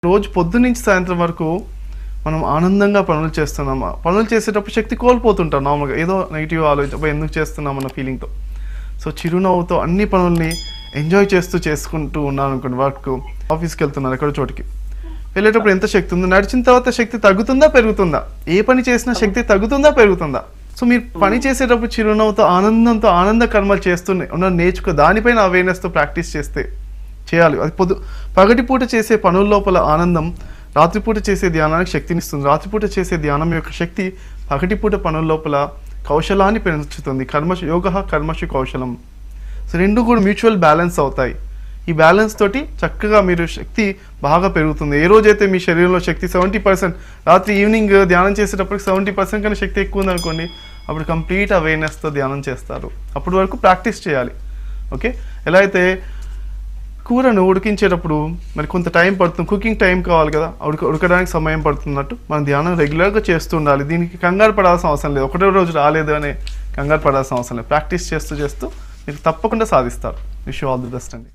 రోజు పొద్దున్న నుంచి సాయంత్రం వరకు మనం ఆనందంగా పనులు చేస్తున్నామా, పనులు చేసేటప్పుడు శక్తి కోల్పోతుంటాం. నార్మల్గా ఏదో నెగిటివ్ ఆలోచన ఎందుకు చేస్తున్నామన్న ఫీలింగ్తో. సో చిరునవ్వుతో అన్ని పనుల్ని ఎంజాయ్ చేసుకుంటూ ఉన్నాను అనుకోండి. వర్క్ ఆఫీస్కి వెళ్తున్నారు ఎక్కడో చోటికి వెళ్ళేటప్పుడు ఎంత శక్తి ఉందో, నడిచిన తర్వాత శక్తి తగ్గుతుందా పెరుగుతుందా? ఏ పని చేసినా శక్తి తగ్గుతుందా పెరుగుతుందా? సో మీరు పని చేసేటప్పుడు చిరునవ్వుతో ఆనందంతో ఆనంద కర్మలు చేస్తూనే ఉన్న నేర్చుకో, దానిపైన అవేర్నెస్తో ప్రాక్టీస్ చేయాలి. అది పగటిపూట చేసే పనుల లోపల ఆనందం రాత్రిపూట చేసే ధ్యానానికి శక్తినిస్తుంది. రాత్రిపూట చేసే ధ్యానం యొక్క శక్తి పగటిపూట పనుల లోపల కౌశలాన్ని పెంచుతుంది. యోగ కర్మషు కౌశలం. సో రెండు కూడా మ్యూచువల్ బ్యాలెన్స్ అవుతాయి. ఈ బ్యాలెన్స్ తోటి చక్కగా మీరు శక్తి బాగా పెరుగుతుంది. ఏ రోజైతే మీ శరీరంలో శక్తి 70%, రాత్రి ఈవినింగ్ ధ్యానం చేసేటప్పటికి 70% కన్నా శక్తి ఎక్కువ ఉందనుకోండి, అప్పుడు కంప్లీట్ అవేర్నెస్తో ధ్యానం చేస్తారు. అప్పటి వరకు ప్రాక్టీస్ చేయాలి. ఓకే, ఎలా అయితే కూరను ఉడికించేటప్పుడు మరి కొంత టైం పడుతుంది, కుకింగ్ టైం కావాలి కదా, ఉడకడానికి సమయం పడుతున్నట్టు మనం ధ్యానం రెగ్యులర్గా చేస్తూ ఉండాలి. దీనికి కంగారు పడాల్సిన అవసరం లేదు. ఒకటో రోజు రాలేదు అనే కంగారు పడాల్సిన అవసరం లేదు. ప్రాక్టీస్ చేస్తూ మీరు తప్పకుండా సాధిస్తారు. Wish you all the best అండి.